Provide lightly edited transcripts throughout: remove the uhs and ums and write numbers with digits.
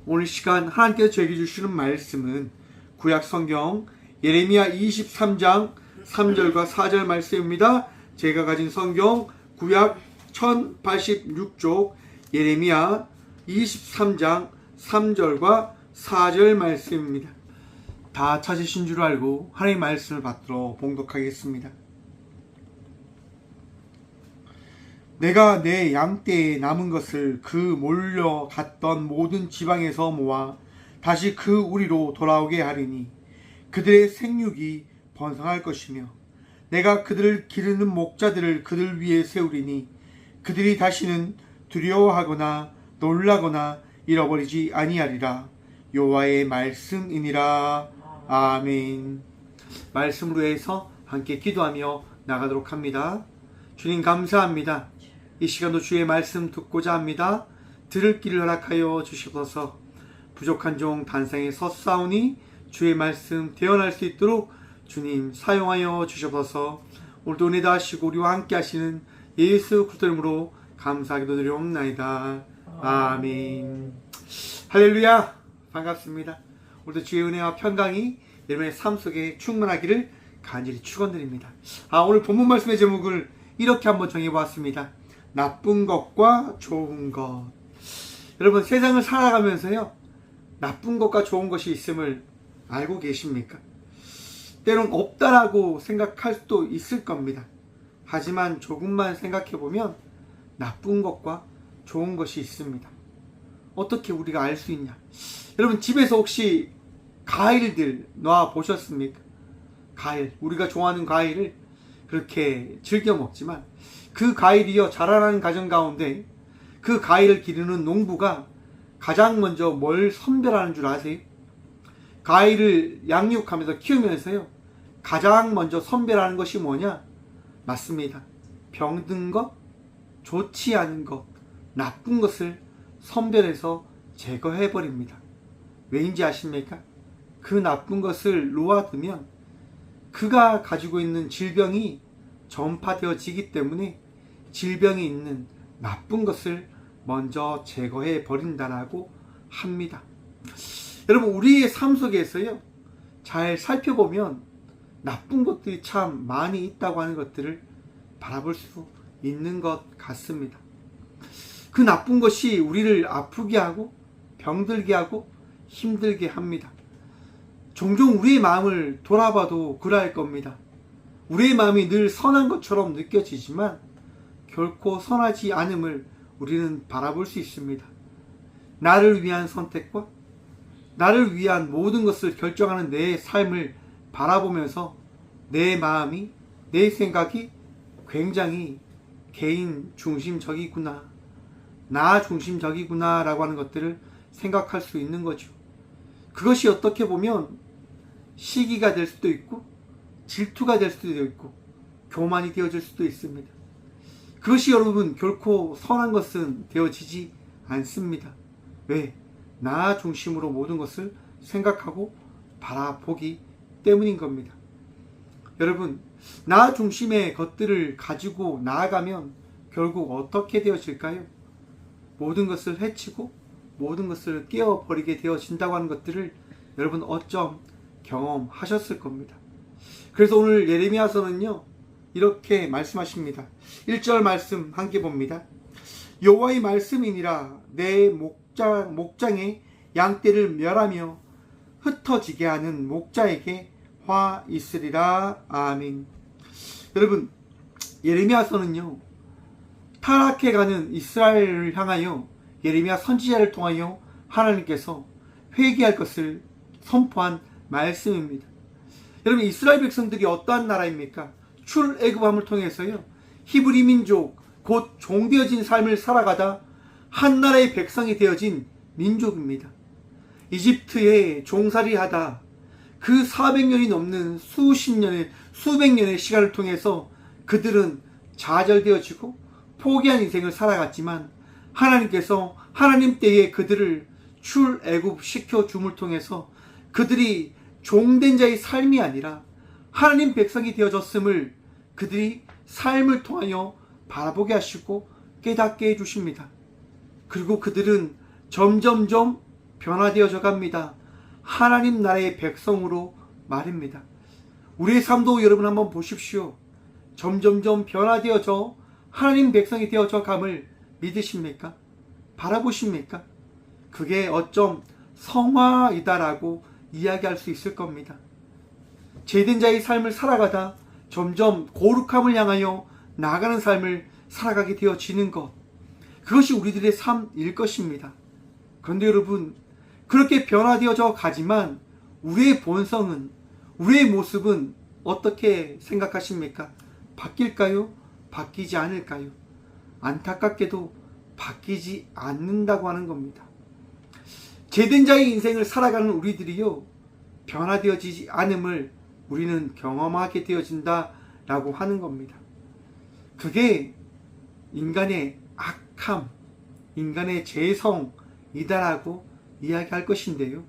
오늘 시간 하나님께서 저에게 주시는 말씀은 구약 성경 예레미야 23장 3절과 4절 말씀입니다. 제가 가진 성경 구약 1086쪽 예레미야 23장 3절과 4절 말씀입니다. 다 찾으신 줄 알고 하나님의 말씀을 받들어 봉독하겠습니다. 내가 내 양떼에 남은 것을 그 몰려갔던 모든 지방에서 모아 다시 그 우리로 돌아오게 하리니 그들의 생육이 번성할 것이며 내가 그들을 기르는 목자들을 그들 위에 세우리니 그들이 다시는 두려워하거나 놀라거나 잃어버리지 아니하리라. 여호와의 말씀이니라. 아멘. 말씀으로 해서 함께 기도하며 나가도록 합니다. 주님 감사합니다. 이 시간도 주의 말씀 듣고자 합니다. 들을 길을 허락하여 주시옵소서. 부족한 종 단상에 섰사오니 주의 말씀 대언할 수 있도록 주님 사용하여 주시옵소서. 오늘도 은혜다 하시고 우리와 함께 하시는 예수 그리스도 이름으로 감사하기도 드리옵나이다. 아멘. 할렐루야. 반갑습니다. 오늘도 주의 은혜와 평강이 여러분의 삶 속에 충만하기를 간절히 축원드립니다. 오늘 본문 말씀의 제목을 이렇게 한번 정해보았습니다. 나쁜 것과 좋은 것. 여러분 세상을 살아가면서요 나쁜 것과 좋은 것이 있음을 알고 계십니까? 때론 없다라고 생각할 수도 있을 겁니다. 하지만 조금만 생각해보면 나쁜 것과 좋은 것이 있습니다. 어떻게 우리가 알 수 있냐? 여러분 집에서 혹시 과일들 놔 보셨습니까? 과일, 우리가 좋아하는 과일을 그렇게 즐겨 먹지만 그 과일이요 자라나는 과정 가운데 그 과일을 기르는 농부가 가장 먼저 뭘 선별하는 줄 아세요? 과일을 양육하면서 키우면서요 가장 먼저 선별하는 것이 뭐냐? 맞습니다. 병든 것, 좋지 않은 것, 나쁜 것을 선별해서 제거해버립니다. 왜인지 아십니까? 그 나쁜 것을 놓아두면 그가 가지고 있는 질병이 전파되어지기 때문에 질병이 있는 나쁜 것을 먼저 제거해 버린다라고 합니다. 여러분 우리의 삶 속에서요 잘 살펴보면 나쁜 것들이 참 많이 있다고 하는 것들을 바라볼 수 있는 것 같습니다. 그 나쁜 것이 우리를 아프게 하고 병들게 하고 힘들게 합니다. 종종 우리의 마음을 돌아봐도 그러할 겁니다. 우리의 마음이 늘 선한 것처럼 느껴지지만 결코 선하지 않음을 우리는 바라볼 수 있습니다. 나를 위한 선택과 나를 위한 모든 것을 결정하는 내 삶을 바라보면서 내 마음이, 내 생각이 굉장히 개인 중심적이구나, 나 중심적이구나 라고 하는 것들을 생각할 수 있는 거죠. 그것이 어떻게 보면 시기가 될 수도 있고 질투가 될 수도 있고 교만이 되어질 수도 있습니다. 그것이 여러분 결코 선한 것은 되어지지 않습니다. 왜? 나 중심으로 모든 것을 생각하고 바라보기 때문인 겁니다. 여러분 나 중심의 것들을 가지고 나아가면 결국 어떻게 되어질까요? 모든 것을 해치고 모든 것을 깨어버리게 되어진다고 하는 것들을 여러분 어쩜 경험하셨을 겁니다. 그래서 오늘 예레미야서는요 이렇게 말씀하십니다. 1절 말씀 함께 봅니다. 여호와의 말씀이니라 내 목장에 양떼를 멸하며 흩어지게 하는 목자에게 화 있으리라. 아멘. 여러분 예레미야서는요 타락해가는 이스라엘을 향하여 예레미야 선지자를 통하여 하나님께서 회개할 것을 선포한 말씀입니다. 여러분 이스라엘 백성들이 어떠한 나라입니까? 출애굽함을 통해서요 히브리 민족 곧 종되어진 삶을 살아가다 한 나라의 백성이 되어진 민족입니다. 이집트에 종살이하다 그 400년이 넘는 수백 년의 시간을 통해서 그들은 좌절되어지고 포기한 인생을 살아갔지만 하나님께서 하나님 때에 그들을 출애굽 시켜 줌을 통해서 그들이 종된 자의 삶이 아니라 하나님 백성이 되어졌음을 그들이 삶을 통하여 바라보게 하시고 깨닫게 해주십니다. 그리고 그들은 점점점 변화되어져 갑니다. 하나님 나라의 백성으로 말입니다. 우리의 삶도 여러분 한번 보십시오. 점점점 변화되어져 하나님 백성이 되어져 감을 믿으십니까? 바라보십니까? 그게 어쩜 성화이다라고 이야기할 수 있을 겁니다. 제된 자의 삶을 살아가다 점점 거룩함을 향하여 나아가는 삶을 살아가게 되어지는 것, 그것이 우리들의 삶일 것입니다. 그런데 여러분, 그렇게 변화되어져 가지만 우리의 본성은, 우리의 모습은 어떻게 생각하십니까? 바뀔까요? 바뀌지 않을까요? 안타깝게도 바뀌지 않는다고 하는 겁니다. 제된 자의 인생을 살아가는 우리들이요, 변화되어지지 않음을 우리는 경험하게 되어진다라고 하는 겁니다. 그게 인간의 악함, 인간의 죄성이다라고 이야기할 것인데요.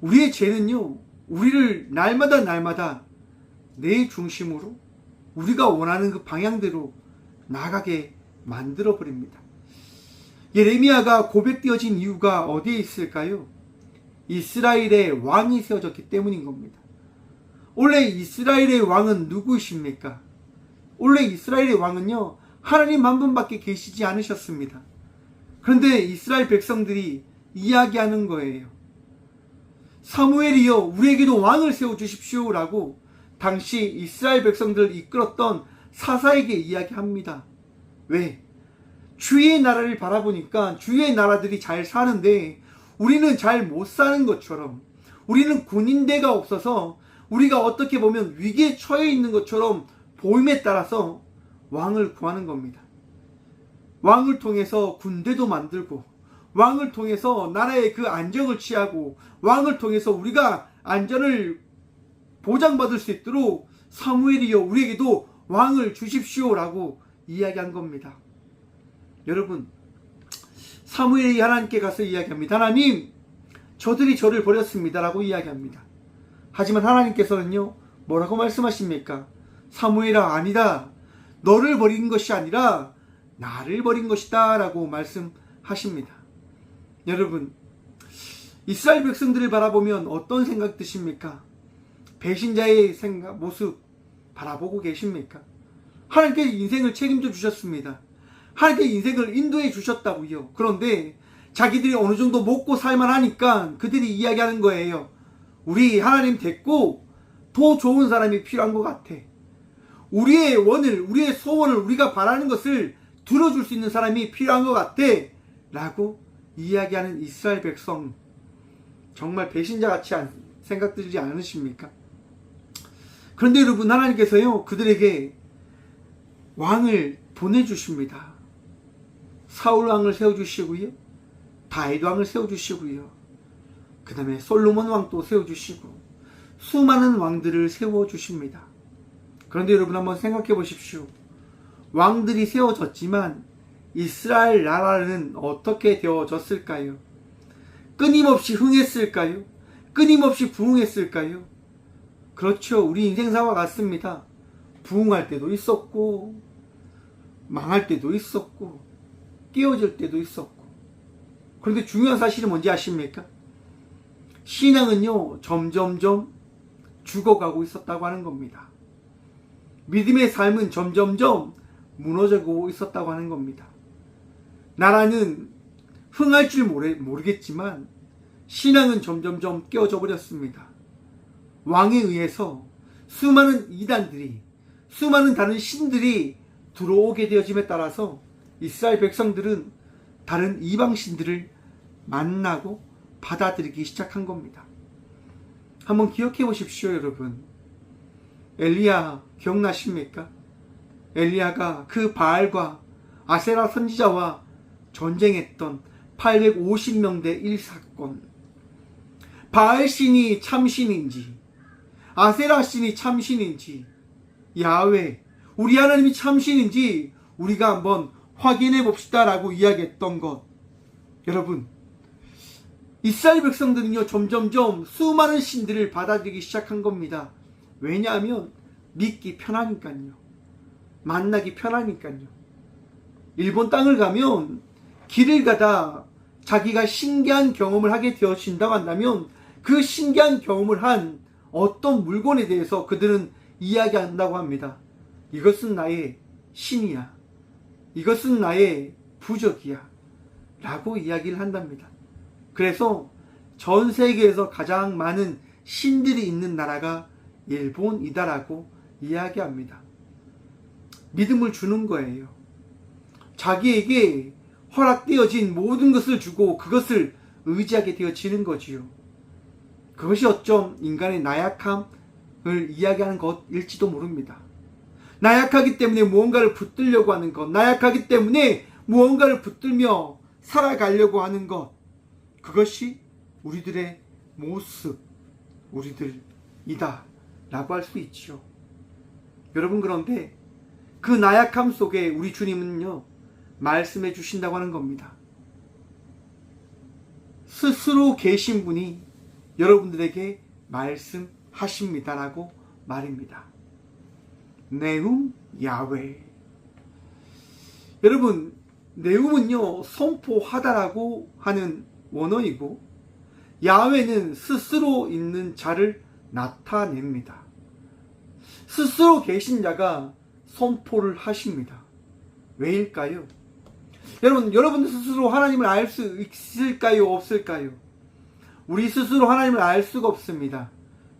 우리의 죄는요, 우리를 날마다 내 중심으로 우리가 원하는 그 방향대로 나가게 만들어버립니다. 예레미야가 고백되어진 이유가 어디에 있을까요? 이스라엘의 왕이 세워졌기 때문인 겁니다. 원래 이스라엘의 왕은 누구이십니까? 원래 이스라엘의 왕은요, 하나님 한 분밖에 계시지 않으셨습니다. 그런데 이스라엘 백성들이 이야기하는 거예요. 사무엘이여, 우리에게도 왕을 세워주십시오 라고 당시 이스라엘 백성들을 이끌었던 사사에게 이야기합니다. 왜? 주의 나라를 바라보니까 주의 나라들이 잘 사는데 우리는 잘 못 사는 것처럼, 우리는 군인대가 없어서 우리가 어떻게 보면 위기에 처해 있는 것처럼 보임에 따라서 왕을 구하는 겁니다. 왕을 통해서 군대도 만들고, 왕을 통해서 나라의 그 안정을 취하고, 왕을 통해서 우리가 안전을 보장받을 수 있도록 사무엘이여, 우리에게도 왕을 주십시오라고 이야기한 겁니다. 여러분, 사무엘이 하나님께 가서 이야기합니다. 하나님, 저들이 저를 버렸습니다 라고 이야기합니다. 하지만 하나님께서는요, 뭐라고 말씀하십니까? 사무엘아, 아니다. 너를 버린 것이 아니라 나를 버린 것이다 라고 말씀하십니다. 여러분, 이스라엘 백성들을 바라보면 어떤 생각 드십니까? 배신자의 생각, 모습 바라보고 계십니까? 하나님께서 인생을 책임져 주셨습니다. 하나님께서 인생을 인도해 주셨다고요. 그런데 자기들이 어느 정도 먹고 살만 하니까 그들이 이야기하는 거예요. 우리 하나님 됐고 더 좋은 사람이 필요한 것 같아. 우리의 원을, 우리의 소원을, 우리가 바라는 것을 들어줄 수 있는 사람이 필요한 것 같아 라고 이야기하는 이스라엘 백성, 정말 배신자같이 생각들지 않으십니까? 그런데 여러분, 하나님께서요, 그들에게 왕을 보내주십니다. 사울 왕을 세워주시고요, 다윗 왕을 세워주시고요, 그 다음에 솔로몬 왕도 세워주시고 수많은 왕들을 세워주십니다. 그런데 여러분, 한번 생각해 보십시오. 왕들이 세워졌지만 이스라엘 나라는 어떻게 되어졌을까요? 끊임없이 흥했을까요? 끊임없이 부흥했을까요? 그렇죠. 우리 인생사와 같습니다. 부흥할 때도 있었고, 망할 때도 있었고, 깨어질 때도 있었고. 그런데 중요한 사실은 뭔지 아십니까? 신앙은요, 점점점 죽어가고 있었다고 하는 겁니다. 믿음의 삶은 점점점 무너져가고 있었다고 하는 겁니다. 나라는 흥할 줄 모르겠지만 신앙은 점점점 깨어져 버렸습니다. 왕에 의해서 수많은 이단들이, 수많은 다른 신들이 들어오게 되어짐에 따라서 이스라엘 백성들은 다른 이방신들을 만나고 받아들이기 시작한 겁니다. 한번 기억해 보십시오, 여러분. 엘리야 기억나십니까? 엘리야가 그 바알과 아세라 선지자와 전쟁했던 850명대 1사건. 바알 신이 참신인지, 아세라 신이 참신인지, 야훼, 우리 하나님이 참신인지 우리가 한번 확인해 봅시다 라고 이야기했던 것. 여러분, 이스라엘 백성들은요, 점점점 수많은 신들을 받아들이기 시작한 겁니다. 왜냐하면 믿기 편하니까요. 만나기 편하니까요. 일본 땅을 가면 길을 가다 자기가 신기한 경험을 하게 되어진다고 한다면 그 신기한 경험을 한 어떤 물건에 대해서 그들은 이야기한다고 합니다. 이것은 나의 신이야. 이것은 나의 부적이야. 라고 이야기를 한답니다. 그래서 전 세계에서 가장 많은 신들이 있는 나라가 일본이다라고 이야기합니다. 믿음을 주는 거예요. 자기에게 허락되어진 모든 것을 주고 그것을 의지하게 되어지는 거지요. 그것이 어쩜 인간의 나약함을 이야기하는 것일지도 모릅니다. 나약하기 때문에 무언가를 붙들려고 하는 것, 나약하기 때문에 무언가를 붙들며 살아가려고 하는 것, 그것이 우리들의 모습, 우리들이다 라고 할 수 있지요. 여러분, 그런데 그 나약함 속에 우리 주님은요, 말씀해 주신다고 하는 겁니다. 스스로 계신 분이 여러분들에게 말씀하십니다라고 말입니다. 네움 야훼. 여러분, 네움은요, 선포하다라고 하는 원어이고, 야훼는 스스로 있는 자를 나타냅니다. 스스로 계신 자가 선포를 하십니다. 왜일까요? 여러분 스스로 하나님을 알 수 있을까요? 없을까요? 우리 스스로 하나님을 알 수가 없습니다.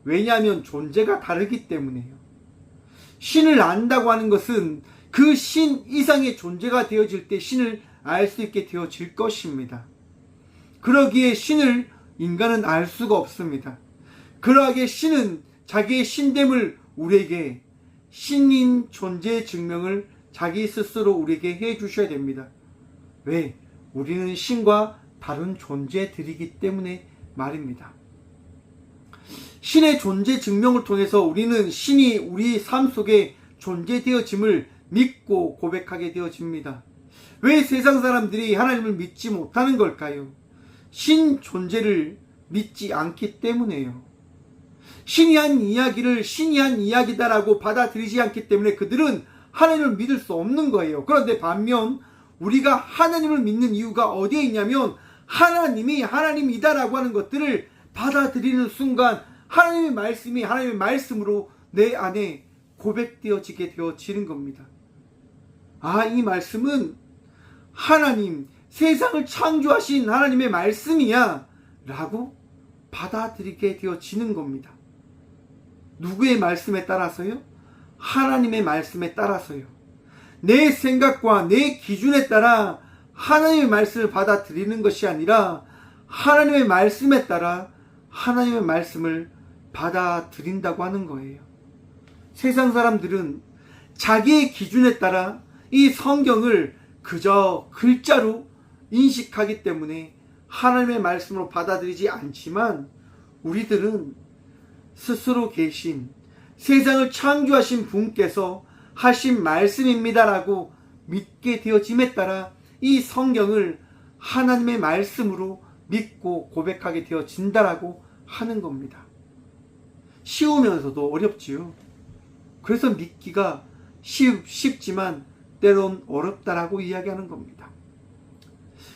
왜냐하면 존재가 다르기 때문에요. 신을 안다고 하는 것은 그 신 이상의 존재가 되어질 때 신을 알 수 있게 되어질 것입니다. 그러기에 신을 인간은 알 수가 없습니다. 그러하기에 신은 자기의 신됨을 우리에게, 신인 존재의 증명을 자기 스스로 우리에게 해 주셔야 됩니다. 왜? 우리는 신과 다른 존재들이기 때문에 말입니다. 신의 존재 증명을 통해서 우리는 신이 우리 삶 속에 존재되어짐을 믿고 고백하게 되어집니다. 왜 세상 사람들이 하나님을 믿지 못하는 걸까요? 신 존재를 믿지 않기 때문에요. 신이 한 이야기를 신이 한 이야기다라고 받아들이지 않기 때문에 그들은 하나님을 믿을 수 없는 거예요. 그런데 반면 우리가 하나님을 믿는 이유가 어디에 있냐면, 하나님이 하나님이다라고 하는 것들을 받아들이는 순간 하나님의 말씀이 하나님의 말씀으로 내 안에 고백되어지게 되어지는 겁니다. 아, 이 말씀은 하나님, 세상을 창조하신 하나님의 말씀이야 라고 받아들이게 되어지는 겁니다. 누구의 말씀에 따라서요? 하나님의 말씀에 따라서요. 내 생각과 내 기준에 따라 하나님의 말씀을 받아들이는 것이 아니라 하나님의 말씀에 따라 하나님의 말씀을 받아들인다고 하는 거예요. 세상 사람들은 자기의 기준에 따라 이 성경을 그저 글자로 인식하기 때문에 하나님의 말씀으로 받아들이지 않지만, 우리들은 스스로 계신 세상을 창조하신 분께서 하신 말씀입니다라고 믿게 되어짐에 따라 이 성경을 하나님의 말씀으로 믿고 고백하게 되어진다라고 하는 겁니다. 쉬우면서도 어렵지요. 그래서 믿기가 쉽지만 때론 어렵다라고 이야기하는 겁니다.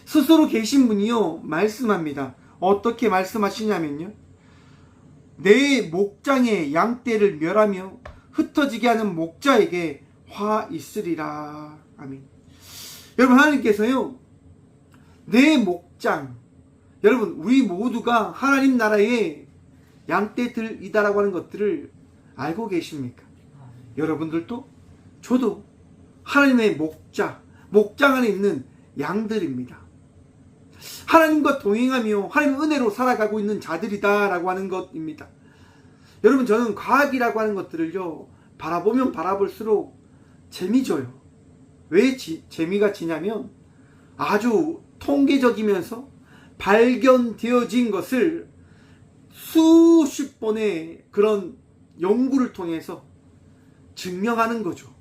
스스로 계신 분이요, 말씀합니다. 어떻게 말씀하시냐면요, 내 목장의 양떼를 멸하며 흩어지게 하는 목자에게 화 있으리라. 아멘. 여러분, 하나님께서요, 내 목장, 여러분, 우리 모두가 하나님 나라의 양떼들이다라고 하는 것들을 알고 계십니까? 여러분들도 저도 하나님의 목장 안에 있는 양들입니다. 하나님과 동행하며 하나님의 은혜로 살아가고 있는 자들이다라고 하는 것입니다. 여러분, 저는 과학이라고 하는 것들을요, 바라보면 바라볼수록 재미져요. 왜 재미가 지냐면, 아주 통계적이면서 발견되어진 것을 수십 번의 그런 연구를 통해서 증명하는 거죠.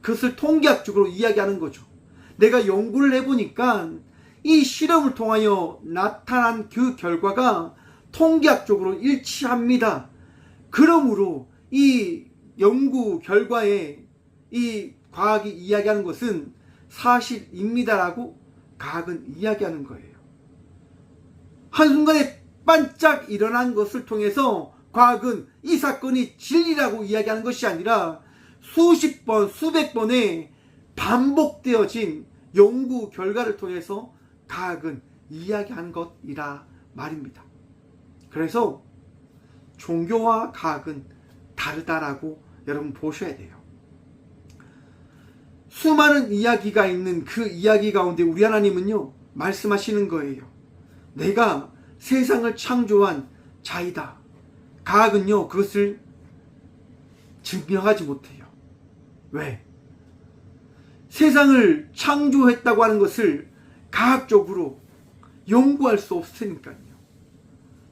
그것을 통계학적으로 이야기하는 거죠. 내가 연구를 해보니까 이 실험을 통하여 나타난 그 결과가 통계학적으로 일치합니다. 그러므로 이 연구 결과에 이 과학이 이야기하는 것은 사실입니다라고 과학은 이야기하는 거예요. 한순간에 반짝 일어난 것을 통해서 과학은 이 사건이 진리라고 이야기하는 것이 아니라 수십 번, 수백 번의 반복되어진 연구 결과를 통해서 과학은 이야기한 것이라 말입니다. 그래서 종교와 과학은 다르다라고 여러분 보셔야 돼요. 수많은 이야기가 있는 그 이야기 가운데 우리 하나님은요 말씀하시는 거예요. 내가 세상을 창조한 자이다. 과학은요 그것을 증명하지 못해요. 왜? 세상을 창조했다고 하는 것을 과학적으로 연구할 수 없으니까요.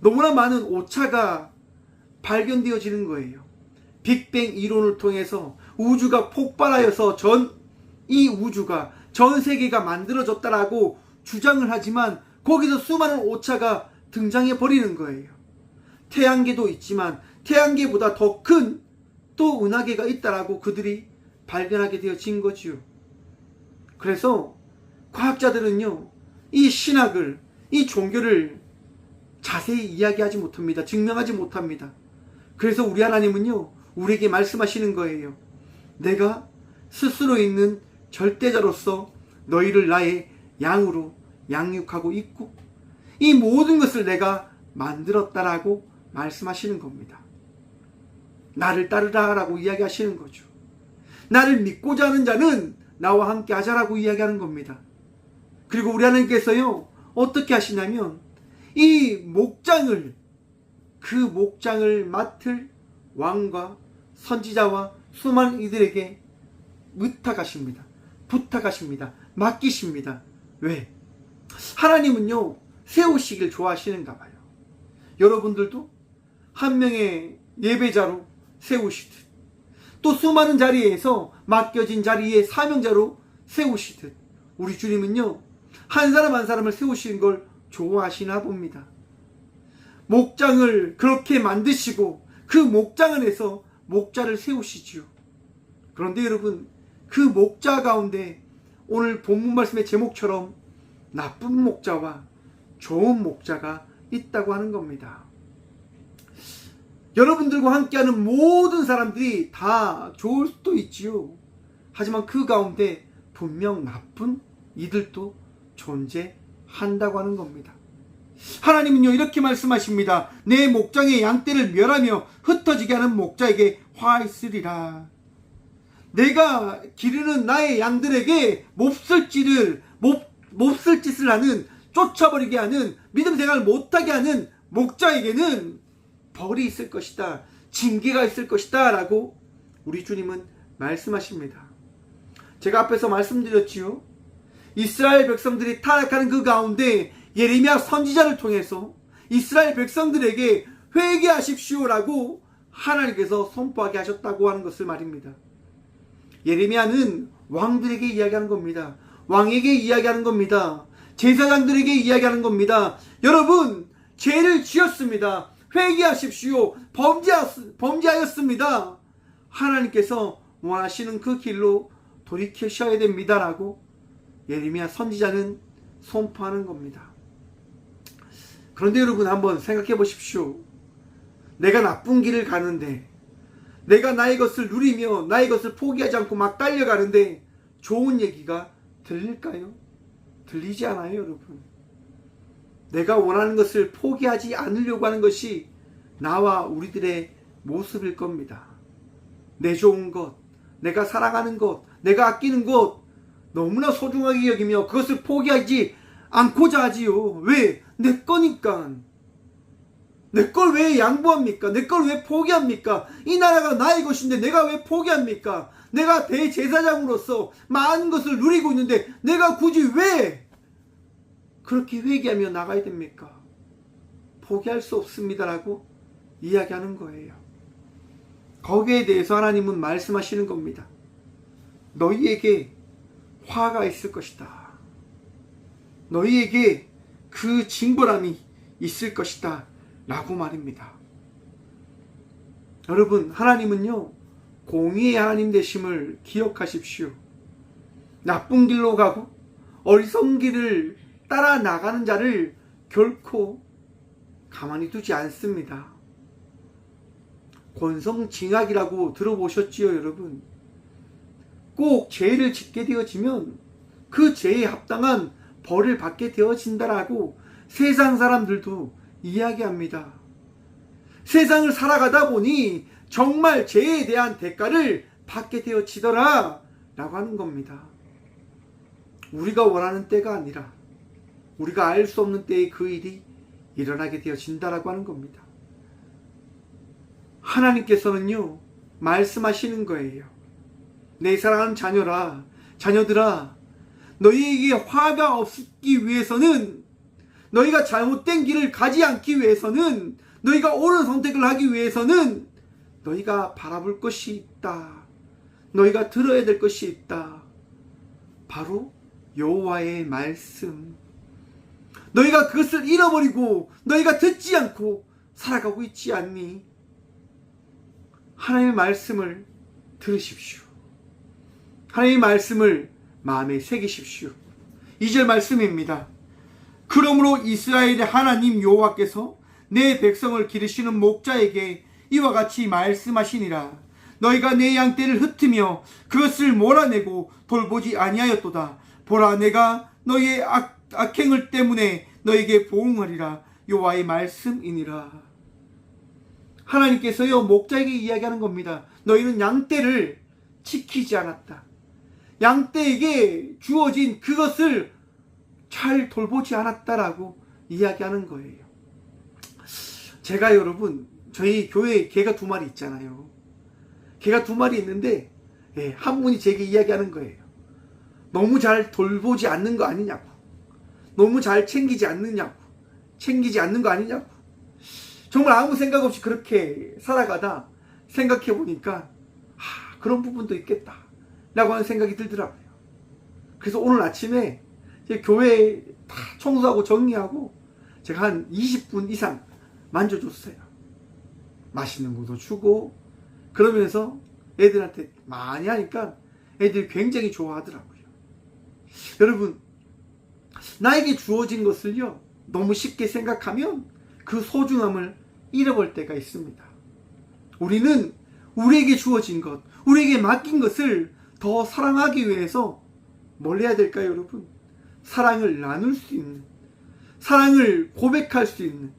너무나 많은 오차가 발견되어지는 거예요. 빅뱅 이론을 통해서 우주가 폭발하여서 이 우주가 전 세계가 만들어졌다라고 주장을 하지만 거기서 수많은 오차가 등장해 버리는 거예요. 태양계도 있지만 태양계보다 더 큰 또 은하계가 있다라고 그들이 발견하게 되어진 거지요. 그래서 과학자들은요 이 신학을, 이 종교를 자세히 이야기하지 못합니다. 증명하지 못합니다. 그래서 우리 하나님은요 우리에게 말씀하시는 거예요. 내가 스스로 있는 절대자로서 너희를 나의 양으로 양육하고 있고 이 모든 것을 내가 만들었다라고 말씀하시는 겁니다. 나를 따르라라고 이야기하시는 거죠. 나를 믿고자 하는 자는 나와 함께 하자라고 이야기하는 겁니다. 그리고 우리 하나님께서요 어떻게 하시냐면 이 목장을, 그 목장을 맡을 왕과 선지자와 수많은 이들에게 부탁하십니다. 맡기십니다. 왜? 하나님은요 세우시길 좋아하시는가 봐요. 여러분들도 한 명의 예배자로 세우시듯 또 수많은 자리에서 맡겨진 자리에 사명자로 세우시듯 우리 주님은요 한 사람 한 사람을 세우시는 걸 좋아하시나 봅니다. 목장을 그렇게 만드시고 그 목장 안에서 목자를 세우시지요. 그런데 여러분 그 목자 가운데 오늘 본문 말씀의 제목처럼 나쁜 목자와 좋은 목자가 있다고 하는 겁니다. 여러분들과 함께하는 모든 사람들이 다 좋을 수도 있지요. 하지만 그 가운데 분명 나쁜 이들도 존재한다고 하는 겁니다. 하나님은요 이렇게 말씀하십니다. 내 목장의 양떼를 멸하며 흩어지게 하는 목자에게 화 있으리라. 내가 기르는 나의 양들에게 몹쓸 짓을 하는, 쫓아버리게 하는, 믿음 생활을 못하게 하는 목자에게는 벌이 있을 것이다, 징계가 있을 것이다 라고 우리 주님은 말씀하십니다. 제가 앞에서 말씀드렸지요. 이스라엘 백성들이 타락하는 그 가운데 예레미야 선지자를 통해서 이스라엘 백성들에게 회개하십시오라고 하나님께서 선포하게 하셨다고 하는 것을 말입니다. 예레미야는 왕들에게 이야기하는 겁니다. 왕에게 이야기하는 겁니다. 제사장들에게 이야기하는 겁니다. 여러분 죄를 지었습니다. 회개하십시오. 범죄하였습니다. 하나님께서 원하시는 그 길로 돌이키셔야 됩니다라고 예레미야 선지자는 선포하는 겁니다. 그런데 여러분 한번 생각해 보십시오. 내가 나쁜 길을 가는데, 내가 나의 것을 누리며 나의 것을 포기하지 않고 막 달려가는데 좋은 얘기가 들릴까요? 들리지 않아요, 여러분. 내가 원하는 것을 포기하지 않으려고 하는 것이 나와 우리들의 모습일 겁니다. 내 좋은 것, 내가 사랑하는 것, 내가 아끼는 것 너무나 소중하게 여기며 그것을 포기하지 않고자 하지요. 왜? 내 거니까. 내 걸 왜 양보합니까? 내 걸 왜 포기합니까? 이 나라가 나의 것인데 내가 왜 포기합니까? 내가 대제사장으로서 많은 것을 누리고 있는데 내가 굳이 왜 그렇게 회개하며 나가야 됩니까? 포기할 수 없습니다라고 이야기하는 거예요. 거기에 대해서 하나님은 말씀하시는 겁니다. 너희에게 화가 있을 것이다. 너희에게 그 징벌함이 있을 것이다 라고 말입니다. 여러분, 하나님은요 공의의 하나님 되심을 기억하십시오. 나쁜 길로 가고 어리석은 길을 따라 나가는 자를 결코 가만히 두지 않습니다. 권성징악이라고 들어보셨지요, 여러분? 꼭 죄를 짓게 되어지면 그 죄에 합당한 벌을 받게 되어진다라고 세상 사람들도 이야기합니다. 세상을 살아가다 보니 정말 죄에 대한 대가를 받게 되어지더라 라고 하는 겁니다. 우리가 원하는 때가 아니라 우리가 알 수 없는 때에 그 일이 일어나게 되어진다라고 하는 겁니다. 하나님께서는요, 말씀하시는 거예요. 내 사랑하는 자녀들아, 너희에게 화가 없기 위해서는, 너희가 잘못된 길을 가지 않기 위해서는, 너희가 옳은 선택을 하기 위해서는 너희가 바라볼 것이 있다. 너희가 들어야 될 것이 있다. 바로 여호와의 말씀. 너희가 그것을 잃어버리고 너희가 듣지 않고 살아가고 있지 않니? 하나님의 말씀을 들으십시오. 하나님의 말씀을 마음에 새기십시오. 2절 말씀입니다. 그러므로 이스라엘의 하나님 여호와께서 내 백성을 기르시는 목자에게 이와 같이 말씀하시니라. 너희가 내 양떼를 흩으며 그것을 몰아내고 돌보지 아니하였도다. 보라, 내가 너희의 악행을 때문에 너희에게 보응하리라. 여호와의 말씀이니라. 하나님께서요, 목자에게 이야기하는 겁니다. 너희는 양떼를 지키지 않았다. 양떼에게 주어진 그것을 잘 돌보지 않았다라고 이야기하는 거예요. 제가 여러분, 저희 교회에 개가 2마리 있잖아요. 개가 2마리 있는데 한 분이 제게 이야기하는 거예요. 너무 잘 돌보지 않는 거 아니냐고, 너무 잘 챙기지 않는 거 아니냐고. 정말 아무 생각 없이 그렇게 살아가다 생각해 보니까 그런 부분도 있겠다 라고 하는 생각이 들더라고요. 그래서 오늘 아침에 교회 다 청소하고 정리하고 제가 한 20분 이상 만져줬어요. 맛있는 것도 주고 그러면서 애들한테 많이 하니까 애들이 굉장히 좋아하더라고요. 여러분, 나에게 주어진 것을요, 너무 쉽게 생각하면 그 소중함을 잃어버릴 때가 있습니다. 우리는 우리에게 주어진 것, 우리에게 맡긴 것을 더 사랑하기 위해서 뭘 해야 될까요, 여러분? 사랑을 나눌 수 있는, 사랑을 고백할 수 있는,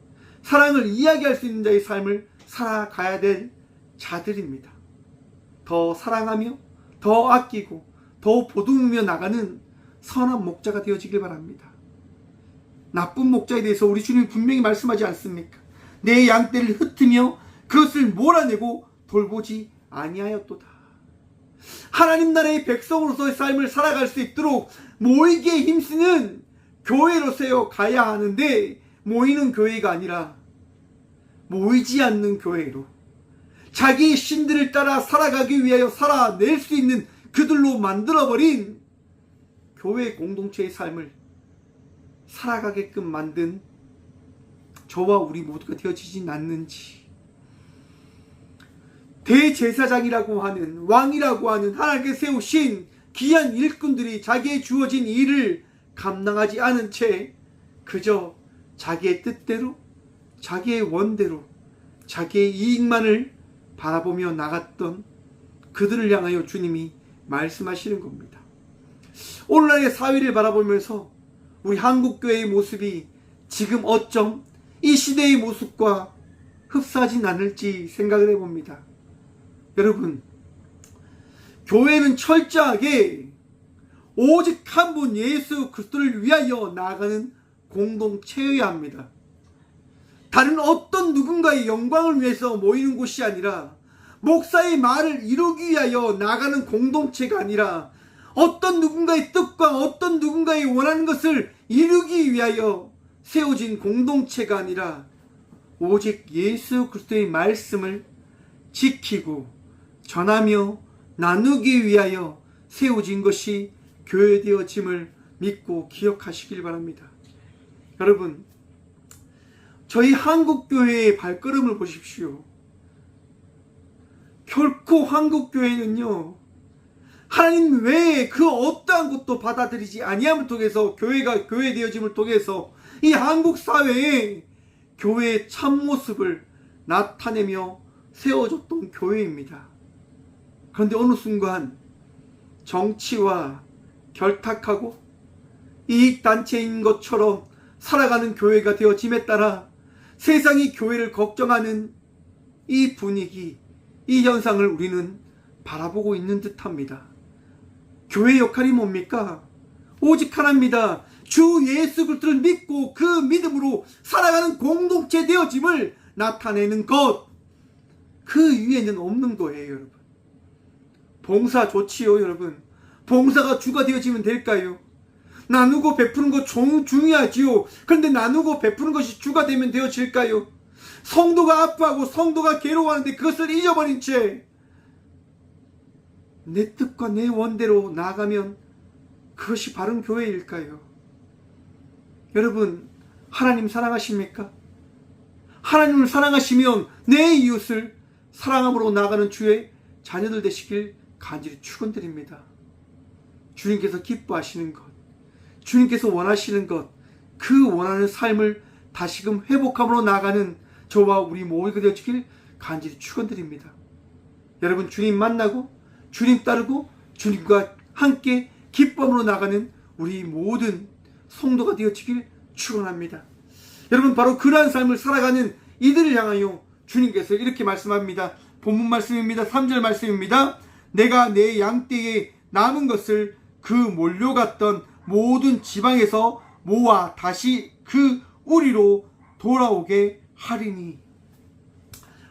사랑을 이야기할 수 있는 자의 삶을 살아가야 될 자들입니다. 더 사랑하며 더 아끼고 더 보듬으며 나가는 선한 목자가 되어지길 바랍니다. 나쁜 목자에 대해서 우리 주님이 분명히 말씀하지 않습니까? 내 양떼를 흩으며 그것을 몰아내고 돌보지 아니하였도다. 하나님 나라의 백성으로서의 삶을 살아갈 수 있도록 모이기에 힘쓰는 교회로서 가야 하는데, 모이는 교회가 아니라 모이지 않는 교회로 자기의 신들을 따라 살아가기 위하여 살아낼 수 있는 그들로 만들어버린 교회 공동체의 삶을 살아가게끔 만든 저와 우리 모두가 되어지진 않는지, 대제사장이라고 하는, 왕이라고 하는 하나님께서 세우신 귀한 일꾼들이 자기의 주어진 일을 감당하지 않은 채 그저 자기의 뜻대로, 자기의 원대로, 자기의 이익만을 바라보며 나갔던 그들을 향하여 주님이 말씀하시는 겁니다. 오늘날의 사회를 바라보면서 우리 한국교회의 모습이 지금 어쩜 이 시대의 모습과 흡사하진 않을지 생각을 해봅니다. 여러분, 교회는 철저하게 오직 한 분 예수 그리스도를 위하여 나아가는 공동체여야 합니다. 다른 어떤 누군가의 영광을 위해서 모이는 곳이 아니라, 목사의 말을 이루기 위하여 나가는 공동체가 아니라, 어떤 누군가의 뜻과 어떤 누군가의 원하는 것을 이루기 위하여 세워진 공동체가 아니라, 오직 예수 그리스도의 말씀을 지키고 전하며 나누기 위하여 세워진 것이 교회되어짐을 믿고 기억하시길 바랍니다. 여러분, 저희 한국교회의 발걸음을 보십시오. 결코 한국교회는요, 하나님 외에 그 어떠한 것도 받아들이지 아니함을 통해서, 교회가 교회되어짐을 통해서 이 한국 사회에 교회의 참모습을 나타내며 세워줬던 교회입니다. 그런데 어느 순간 정치와 결탁하고 이익단체인 것처럼 살아가는 교회가 되어짐에 따라 세상이 교회를 걱정하는 이 분위기, 이 현상을 우리는 바라보고 있는 듯합니다. 교회의 역할이 뭡니까? 오직 하나입니다. 주 예수 그리스도를 믿고 그 믿음으로 살아가는 공동체 되어짐을 나타내는 것, 그 위에는 없는 거예요. 여러분, 봉사 좋지요. 여러분, 봉사가 주가 되어지면 될까요? 나누고 베푸는 거 중요하지요. 그런데 나누고 베푸는 것이 주가 되면 되어질까요? 성도가 아파하고 성도가 괴로워하는데 그것을 잊어버린 채 내 뜻과 내 원대로 나아가면 그것이 바른 교회일까요? 여러분, 하나님 사랑하십니까? 하나님을 사랑하시면 내 이웃을 사랑함으로 나아가는 주의 자녀들 되시길 간절히 축원드립니다. 주님께서 기뻐하시는 것, 주님께서 원하시는 것, 그 원하는 삶을 다시금 회복함으로 나아가는 저와 우리 모두가 되어지길 간절히 축원드립니다. 여러분, 주님 만나고 주님 따르고 주님과 함께 기쁨으로 나가는 우리 모든 성도가 되어지길 축원합니다. 여러분, 바로 그러한 삶을 살아가는 이들을 향하여 주님께서 이렇게 말씀합니다. 본문 말씀입니다. 3절 말씀입니다. 내가 내 양떼에 남은 것을 그 몰려갔던 모든 지방에서 모아 다시 그 우리로 돌아오게 하리니.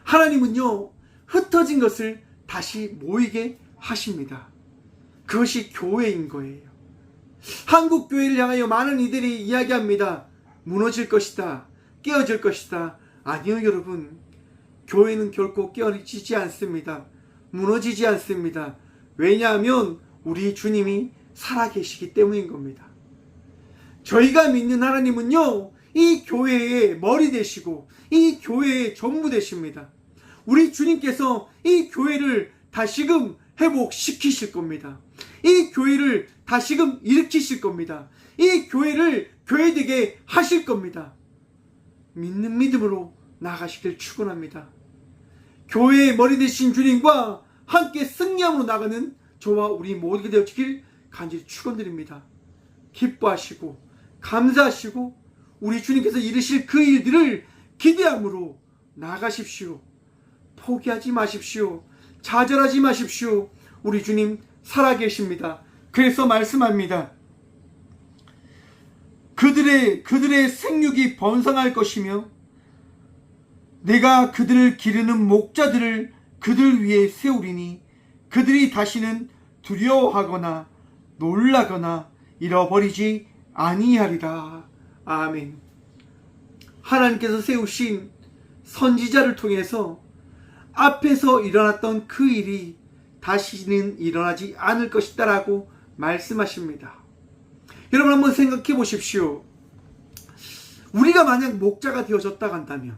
하나님은요, 흩어진 것을 다시 모이게 하십니다. 그것이 교회인 거예요. 한국 교회를 향하여 많은 이들이 이야기합니다. 무너질 것이다, 깨어질 것이다. 아니요, 여러분, 교회는 결코 깨어지지 않습니다. 무너지지 않습니다. 왜냐하면 우리 주님이 살아계시기 때문인 겁니다. 저희가 믿는 하나님은요, 이 교회의 머리 되시고 이 교회의 전부 되십니다. 우리 주님께서 이 교회를 다시금 회복시키실 겁니다. 이 교회를 다시금 일으키실 겁니다. 이 교회를 교회되게 하실 겁니다. 믿는 믿음으로 나아가시길 축원합니다. 교회의 머리 되신 주님과 함께 승리함으로 나가는 저와 우리 모두가 되어지길 간절히 축원드립니다. 기뻐하시고 감사하시고 우리 주님께서 이루실 그 일들을 기대함으로 나아가십시오. 포기하지 마십시오. 좌절하지 마십시오. 우리 주님 살아계십니다. 그래서 말씀합니다. 그들의 생육이 번성할 것이며 내가 그들을 기르는 목자들을 그들 위에 세우리니 그들이 다시는 두려워하거나 놀라거나 잃어버리지 아니하리라. 아멘. 하나님께서 세우신 선지자를 통해서 앞에서 일어났던 그 일이 다시는 일어나지 않을 것이다 라고 말씀하십니다. 여러분, 한번 생각해 보십시오. 우리가 만약 목자가 되어졌다고 한다면,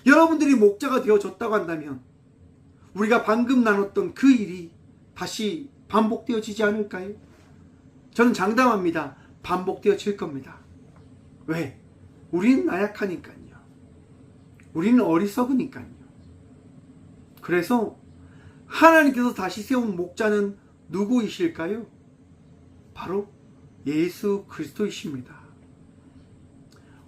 여러분들이 목자가 되어졌다고 한다면 우리가 방금 나눴던 그 일이 다시 반복되어지지 않을까요? 저는 장담합니다. 반복되어질 겁니다. 왜? 우리는 나약하니까요. 우리는 어리석으니까요. 그래서 하나님께서 다시 세운 목자는 누구이실까요? 바로 예수 그리스도이십니다.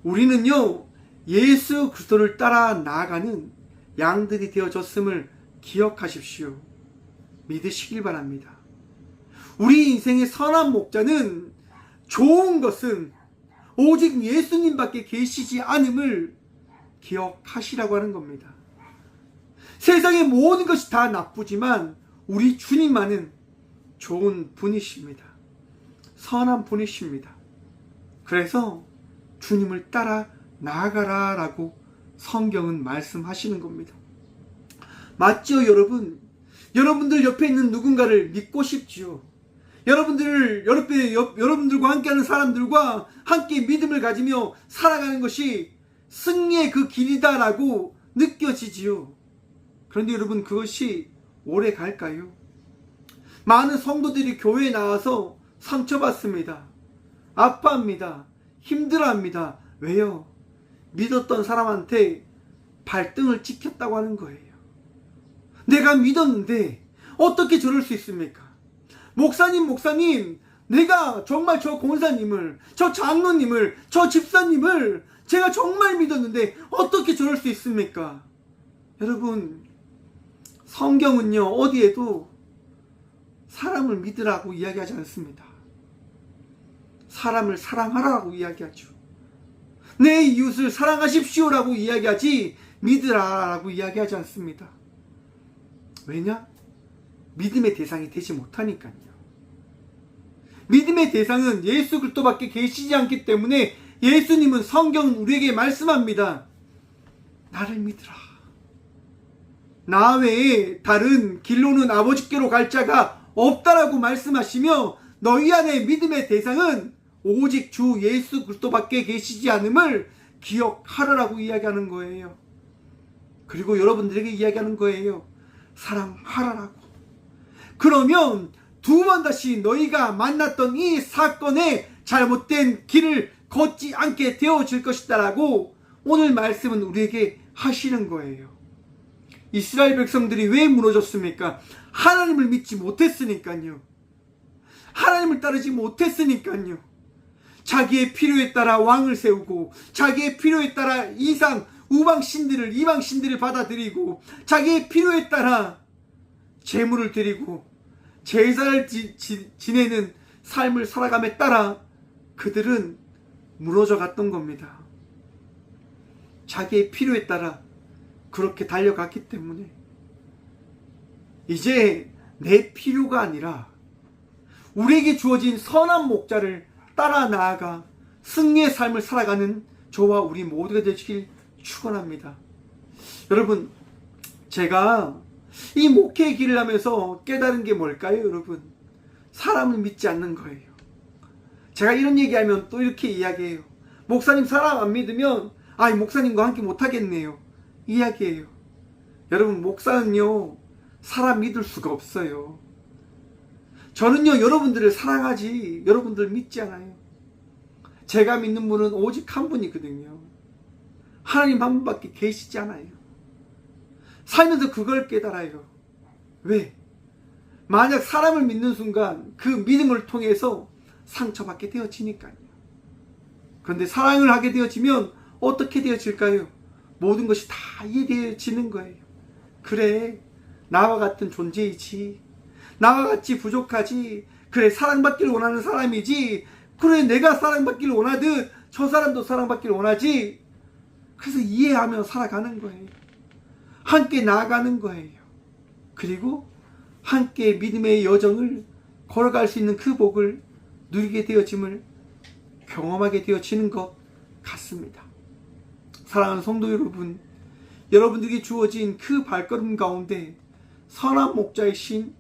우리는요, 예수 그리스도를 따라 나아가는 양들이 되어졌음을 기억하십시오. 믿으시길 바랍니다. 우리 인생의 선한 목자는, 좋은 것은 오직 예수님밖에 계시지 않음을 기억하시라고 하는 겁니다. 세상의 모든 것이 다 나쁘지만 우리 주님만은 좋은 분이십니다. 선한 분이십니다. 그래서 주님을 따라 나아가라 라고 성경은 말씀하시는 겁니다. 맞지요, 여러분? 여러분들 옆에 있는 누군가를 믿고 싶지요. 여러분들과 함께하는 사람들과 함께 믿음을 가지며 살아가는 것이 승리의 그 길이다라고 느껴지지요. 그런데 여러분, 그것이 오래 갈까요? 많은 성도들이 교회에 나와서 상처받습니다. 아파합니다. 힘들어합니다. 왜요? 믿었던 사람한테 발등을 찍혔다고 하는 거예요. 내가 믿었는데 어떻게 저럴 수 있습니까? 목사님, 내가 정말 저 권사님을, 저 장로님을, 저 집사님을 제가 정말 믿었는데 어떻게 저럴 수 있습니까? 여러분, 성경은요, 어디에도 사람을 믿으라고 이야기하지 않습니다. 사람을 사랑하라고 이야기하죠. 내 이웃을 사랑하십시오라고 이야기하지 믿으라라고 이야기하지 않습니다. 왜냐? 믿음의 대상이 되지 못하니까요. 믿음의 대상은 예수 그리스도밖에 계시지 않기 때문에 예수님은 성경은 우리에게 말씀합니다. 나를 믿으라. 나 외에 다른 길로는 아버지께로 갈 자가 없다라고 말씀하시며 너희 안에 믿음의 대상은 오직 주 예수 그리스도밖에 계시지 않음을 기억하라라고 이야기하는 거예요. 그리고 여러분들에게 이야기하는 거예요. 사랑하라라고. 그러면 두 번 다시 너희가 만났던 이 사건의 잘못된 길을 걷지 않게 되어질 것이다라고 오늘 말씀은 우리에게 하시는 거예요. 이스라엘 백성들이 왜 무너졌습니까? 하나님을 믿지 못했으니까요. 하나님을 따르지 못했으니까요. 자기의 필요에 따라 왕을 세우고 자기의 필요에 따라 이방 신들을 받아들이고 자기의 필요에 따라 제물을 드리고 제사를 지내는 삶을 살아감에 따라 그들은 무너져 갔던 겁니다. 자기의 필요에 따라 그렇게 달려갔기 때문에 이제 내 필요가 아니라 우리에게 주어진 선한 목자를 따라 나아가 승리의 삶을 살아가는 저와 우리 모두가 되시길 축원합니다. 여러분, 제가 이 목회의 길을 하면서 깨달은 게 뭘까요? 여러분, 사람을 믿지 않는 거예요. 제가 이런 얘기하면 또 이렇게 이야기해요. 목사님 사람 안 믿으면 목사님과 함께 못하겠네요. 이야기해요. 여러분, 목사는요 사람 믿을 수가 없어요. 저는요 여러분들을 사랑하지 여러분들 믿지 않아요. 제가 믿는 분은 오직 한 분이거든요. 하나님 한 분밖에 계시지 않아요. 살면서 그걸 깨달아요. 왜? 만약 사람을 믿는 순간 그 믿음을 통해서 상처받게 되어지니까요. 그런데 사랑을 하게 되어지면 어떻게 되어질까요? 모든 것이 다 이해되어지는 거예요. 그래, 나와 같은 존재이지. 나와 같이 부족하지. 그래, 사랑받기를 원하는 사람이지. 그래, 내가 사랑받기를 원하듯 저 사람도 사랑받기를 원하지. 그래서 이해하며 살아가는 거예요. 함께 나아가는 거예요. 그리고 함께 믿음의 여정을 걸어갈 수 있는 그 복을 누리게 되어짐을 경험하게 되어지는 것 같습니다. 사랑하는 성도 여러분, 여러분들에게 주어진 그 발걸음 가운데 선한 목자이신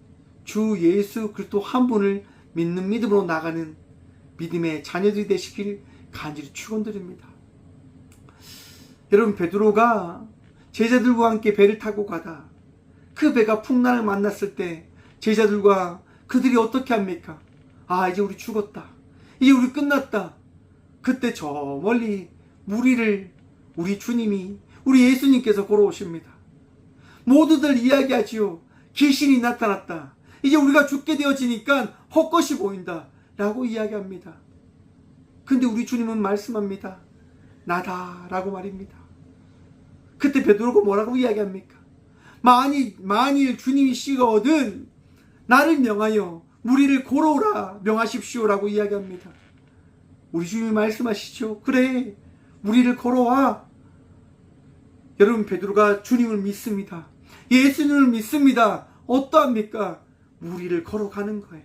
주 예수 그리스도 한 분을 믿는 믿음으로 나가는 믿음의 자녀들이 되시길 간절히 축원드립니다. 여러분, 베드로가 제자들과 함께 배를 타고 가다 그 배가 풍랑을 만났을 때 제자들과 그들이 어떻게 합니까? 이제 우리 죽었다. 이제 우리 끝났다. 그때 저 멀리 우리 주님이, 우리 예수님께서 걸어오십니다. 모두들 이야기하지요. 귀신이 나타났다. 이제 우리가 죽게 되어지니까 헛것이 보인다. 라고 이야기합니다. 근데 우리 주님은 말씀합니다. 나다. 라고 말입니다. 그때 베드로가 뭐라고 이야기합니까? 만일 주님이시거든 나를 명하여 무리를 걸어오라 명하십시오. 라고 이야기합니다. 우리 주님이 말씀하시죠. 그래, 무리를 걸어와. 여러분, 베드로가 주님을 믿습니다. 예수님을 믿습니다. 어떠합니까? 무리를 걸어가는 거예요.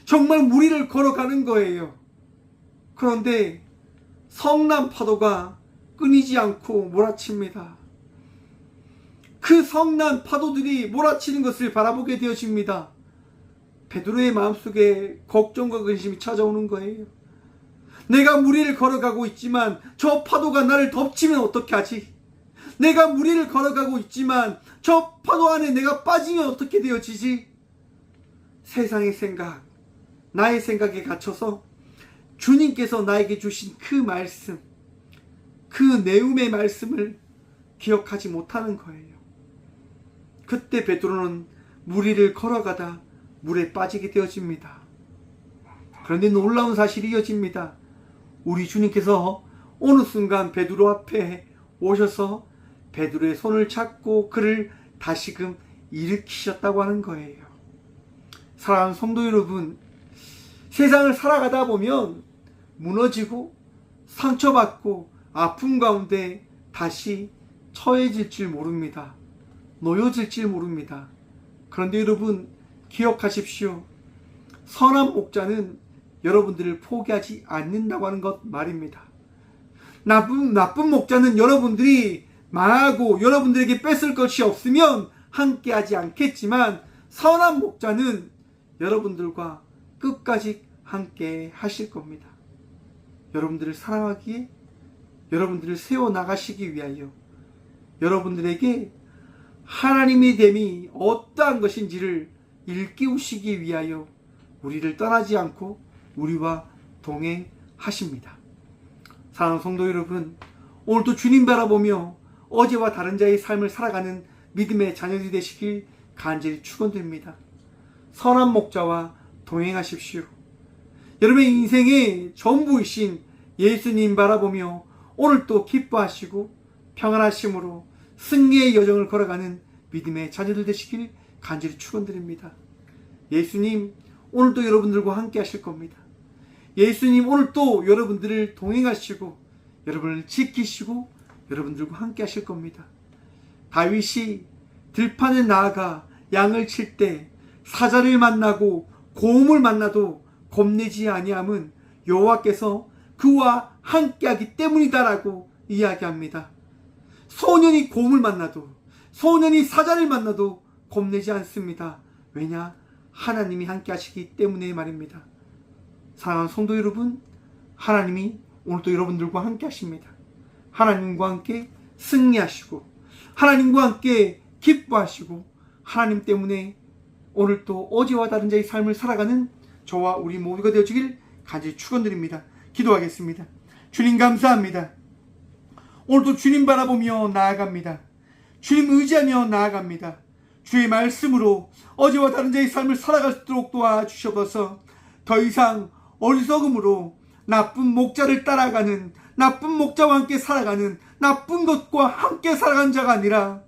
정말 무리를 걸어가는 거예요. 그런데 성난 파도가 끊이지 않고 몰아칩니다. 그 성난 파도들이 몰아치는 것을 바라보게 되어집니다. 베드로의 마음속에 걱정과 근심이 찾아오는 거예요. 내가 무리를 걸어가고 있지만 저 파도가 나를 덮치면 어떻게 하지? 내가 무리를 걸어가고 있지만 저 파도 안에 내가 빠지면 어떻게 되어지지? 세상의 생각, 나의 생각에 갇혀서 주님께서 나에게 주신 그 말씀, 그 내음의 말씀을 기억하지 못하는 거예요. 그때 베드로는 물 위를 걸어가다 물에 빠지게 되어집니다. 그런데 놀라운 사실이 이어집니다. 우리 주님께서 어느 순간 베드로 앞에 오셔서 베드로의 손을 잡고 그를 다시금 일으키셨다고 하는 거예요. 사랑하는 성도 여러분, 세상을 살아가다 보면 무너지고 상처받고 아픔 가운데 다시 처해질 줄 모릅니다. 놓여질 줄 모릅니다. 그런데 여러분 기억하십시오. 선한 목자는 여러분들을 포기하지 않는다고 하는 것 말입니다. 나쁜 목자는 여러분들이 망하고 여러분들에게 뺏을 것이 없으면 함께하지 않겠지만, 선한 목자는 여러분들과 끝까지 함께 하실 겁니다. 여러분들을 사랑하기에, 여러분들을 세워나가시기 위하여, 여러분들에게 하나님의 됨이 어떠한 것인지를 일깨우시기 위하여 우리를 떠나지 않고 우리와 동행하십니다. 사랑하는 성도 여러분, 오늘도 주님 바라보며 어제와 다른 자의 삶을 살아가는 믿음의 자녀들이 되시길 간절히 축원드립니다. 선한 목자와 동행하십시오. 여러분의 인생의 전부이신 예수님 바라보며 오늘도 기뻐하시고 평안하심으로 승리의 여정을 걸어가는 믿음의 자녀들 되시길 간절히 축원드립니다. 예수님 오늘도 여러분들과 함께 하실 겁니다. 예수님 오늘도 여러분들을 동행하시고 여러분을 지키시고 여러분들과 함께 하실 겁니다. 다윗이 들판에 나아가 양을 칠 때 사자를 만나고 곰을 만나도 겁내지 아니함은 여호와께서 그와 함께하기 때문이다라고 이야기합니다. 소년이 곰을 만나도, 소년이 사자를 만나도 겁내지 않습니다. 왜냐? 하나님이 함께 하시기 때문에 말입니다. 사랑하는 성도 여러분, 하나님이 오늘도 여러분들과 함께 하십니다. 하나님과 함께 승리하시고 하나님과 함께 기뻐하시고 하나님 때문에 오늘도 어제와 다른 자의 삶을 살아가는 저와 우리 모두가 되어주길 간절히 축원드립니다. 기도하겠습니다. 주님 감사합니다. 오늘도 주님 바라보며 나아갑니다. 주님 의지하며 나아갑니다. 주의 말씀으로 어제와 다른 자의 삶을 살아갈 수 있도록 도와주셔서 더 이상 어리석음으로 나쁜 목자를 따라가는, 나쁜 목자와 함께 살아가는, 나쁜 것과 함께 살아가는 자가 아니라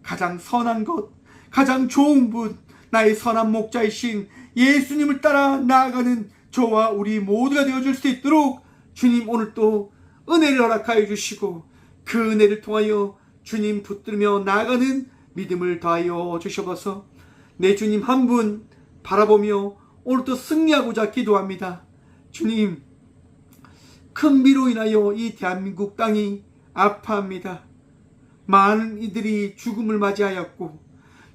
가장 선한 것, 가장 좋은 분, 나의 선한 목자이신 예수님을 따라 나아가는 저와 우리 모두가 되어줄 수 있도록 주님 오늘도 은혜를 허락하여 주시고 그 은혜를 통하여 주님 붙들며 나아가는 믿음을 더하여 주셔서 내 주님 한 분 바라보며 오늘도 승리하고자 기도합니다. 주님, 큰 비로 인하여 이 대한민국 땅이 아파합니다. 많은 이들이 죽음을 맞이하였고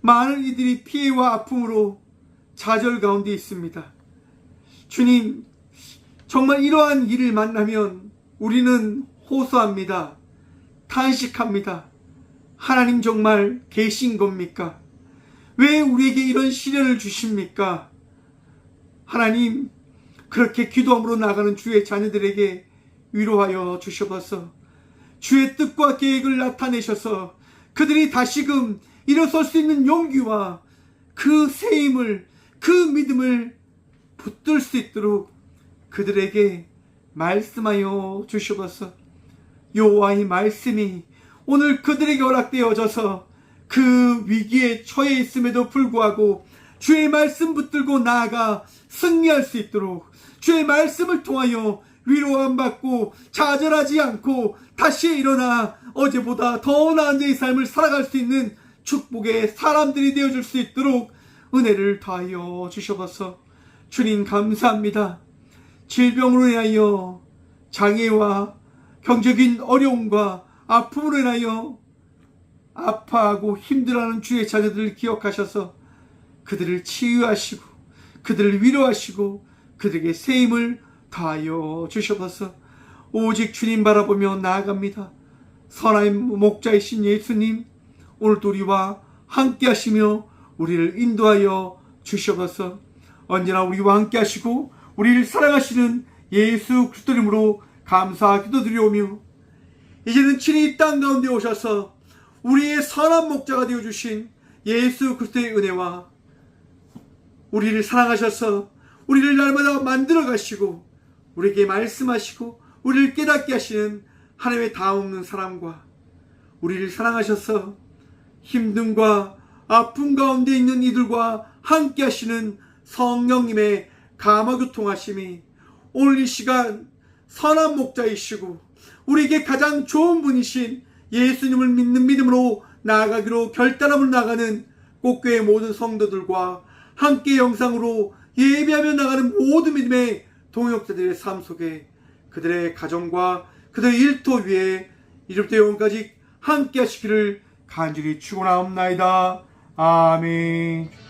많은 이들이 피해와 아픔으로 좌절 가운데 있습니다. 주님, 정말 이러한 일을 만나면 우리는 호소합니다. 탄식합니다. 하나님 정말 계신 겁니까? 왜 우리에게 이런 시련을 주십니까? 하나님, 그렇게 기도함으로 나가는 주의 자녀들에게 위로하여 주셔서 주의 뜻과 계획을 나타내셔서 그들이 다시금 일어설 수 있는 용기와 그 새 힘을, 그 믿음을 붙들 수 있도록 그들에게 말씀하여 주셔서 여호와의 말씀이 오늘 그들에게 허락되어져서 그 위기에 처해 있음에도 불구하고 주의 말씀 붙들고 나아가 승리할 수 있도록 주의 말씀을 통하여 위로함 받고 좌절하지 않고 다시 일어나 어제보다 더 나은 내 삶을 살아갈 수 있는 축복의 사람들이 되어줄 수 있도록 은혜를 더하여 주셔서 주님 감사합니다. 질병으로 인하여 장애와 경제적인 어려움과 아픔으로 인하여 아파하고 힘들어하는 주의 자녀들을 기억하셔서 그들을 치유하시고 그들을 위로하시고 그들에게 새 힘을 더하여 주셔서 오직 주님 바라보며 나아갑니다. 선한 목자이신 예수님, 오늘도 우리와 함께 하시며 우리를 인도하여 주셔서 언제나 우리와 함께 하시고 우리를 사랑하시는 예수 그리스도 이름으로 감사 기도드리오며 이제는 친히 이 땅 가운데 오셔서 우리의 선한 목자가 되어주신 예수 그리스도의 은혜와 우리를 사랑하셔서 우리를 날마다 만들어 가시고 우리에게 말씀하시고 우리를 깨닫게 하시는 하나님의 다없는 사랑과 우리를 사랑하셔서 힘듦과 아픔 가운데 있는 이들과 함께 하시는 성령님의 감화교통하심이 오늘 이 시간 선한 목자이시고 우리에게 가장 좋은 분이신 예수님을 믿는 믿음으로 나아가기로 결단함을 나가는 꽃교회 모든 성도들과 함께 영상으로 예배하며 나가는 모든 믿음의 동역자들의 삶 속에 그들의 가정과 그들의 일터 위에 이제부터 영원까지 함께 하시기를 간절히 축원하옵나이다. 아멘.